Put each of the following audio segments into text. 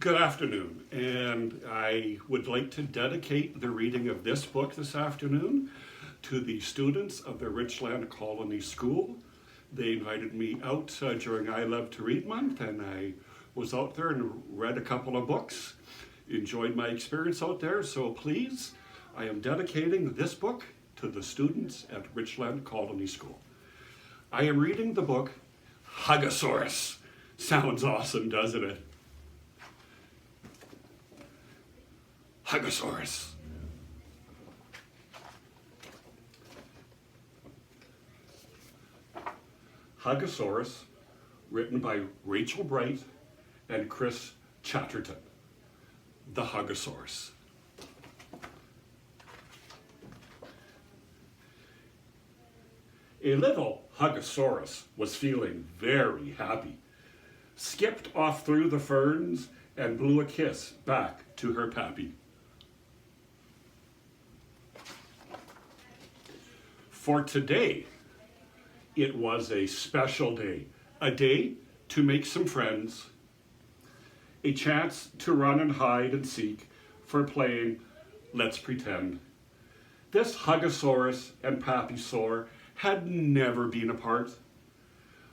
Good afternoon, and I would like to dedicate the reading of this book this afternoon to the students of the Richland Colony School. They invited me out during I Love to Read Month, and I was out there and read a couple of books. Enjoyed my experience out there, so please, I am dedicating this book to the students at Richland Colony School. I am reading the book Hugasaurus. Sounds awesome, doesn't it? Hugasaurus. Hugasaurus, written by Rachel Bright and Chris Chatterton. The Hugasaurus. A little Hugasaurus was feeling very happy, skipped off through the ferns and blew a kiss back to her pappy. For today, it was a special day, a day to make some friends, a chance to run and hide and seek for playing Let's Pretend. This Hugasaurus and Pappysaur had never been apart,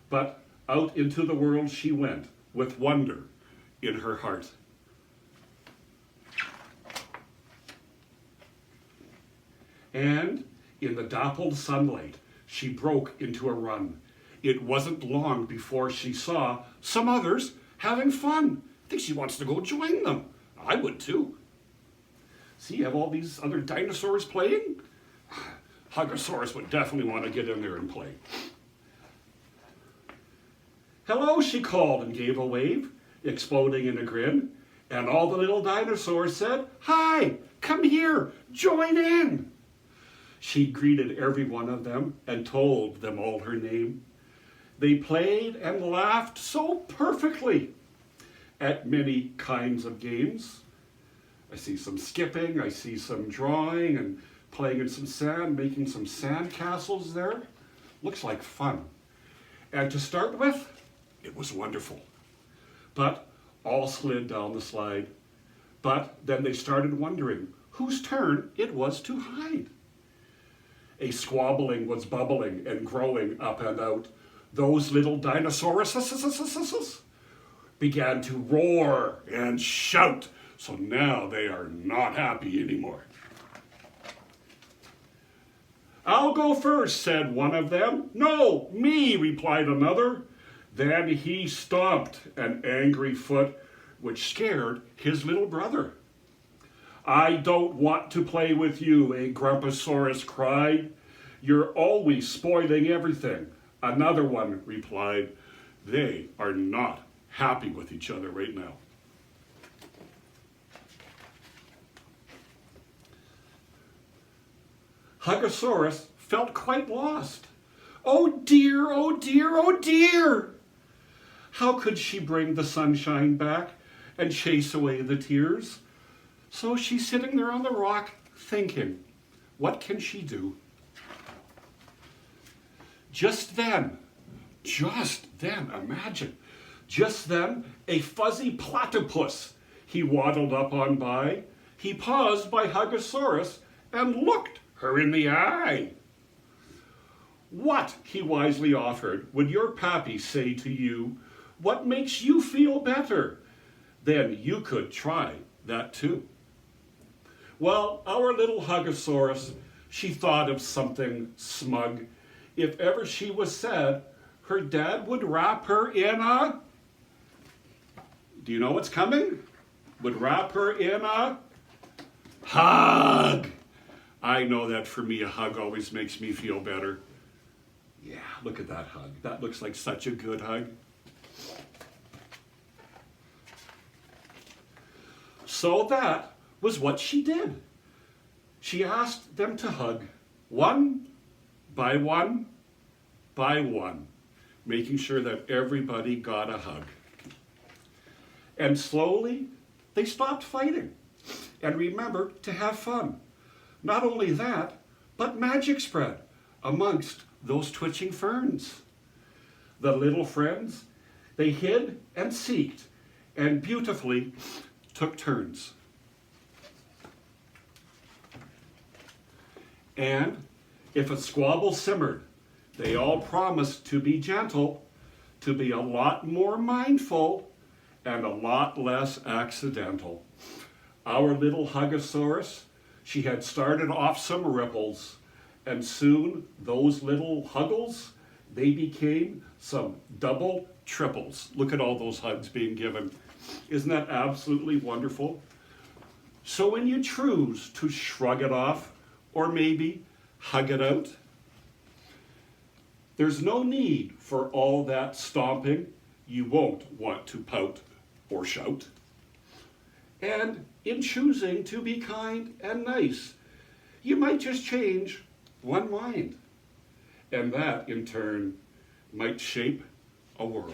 but out into the world she went with wonder in her heart. And in the dappled sunlight, she broke into a run. It wasn't long before she saw some others having fun. I think she wants to go join them. I would too. See, you have all these other dinosaurs playing? Hugasaurus would definitely want to get in there and play. Hello, she called and gave a wave, exploding in a grin. And all the little dinosaurs said, "Hi, come here, join in." She greeted every one of them and told them all her name. They played and laughed so perfectly at many kinds of games. I see some skipping, I see some drawing and playing in some sand, making some sand castles there. Looks like fun. And to start with, it was wonderful. But all slid down the slide. But then they started wondering whose turn it was to hide. A squabbling was bubbling and growing up and out. Those little dinosaurs began to roar and shout. So now they are not happy anymore. "I'll go first," said one of them. "No, me," replied another. Then he stomped an angry foot, which scared his little brother. "I don't want to play with you," a Grumposaurus cried. "You're always spoiling everything," another one replied. They are not happy with each other right now. Hugasaurus felt quite lost. Oh dear, oh dear, oh dear! How could she bring the sunshine back and chase away the tears? So she's sitting there on the rock thinking, what can she do? Just then, imagine, just then a fuzzy platypus, he waddled up on by. He paused by Hugasaurus and looked her in the eye. "What," he wisely offered, "would your pappy say to you? What makes you feel better? Then you could try that too." Well, our little Hugasaurus, she thought of something smug. If ever she was sad, her dad would wrap her in a... Do you know what's coming? Would wrap her in a... hug. I know that for me, a hug always makes me feel better. Yeah, look at that hug. That looks like such a good hug. So that was what she did. She asked them to hug, one by one by one, making sure that everybody got a hug. And slowly, they stopped fighting and remembered to have fun. Not only that, but magic spread amongst those twitching ferns. The little friends, they hid and seeked and beautifully took turns. And if a squabble simmered, they all promised to be gentle, to be a lot more mindful, and a lot less accidental. Our little Hugasaurus, she had started off some ripples, and soon those little huggles, they became some double triples. Look at all those hugs being given. Isn't that absolutely wonderful? So when you choose to shrug it off, or maybe hug it out, there's no need for all that stomping. You won't want to pout or shout. And in choosing to be kind and nice, you might just change one mind. And that, in turn, might shape a world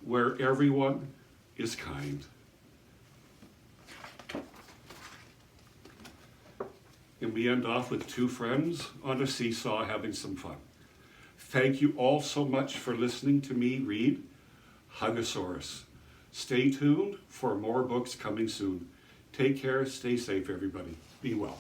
where everyone is kind. And we end off with two friends on a seesaw having some fun. Thank you all so much for listening to me read Hugasaurus. Stay tuned for more books coming soon. Take care, stay safe, everybody. Be well.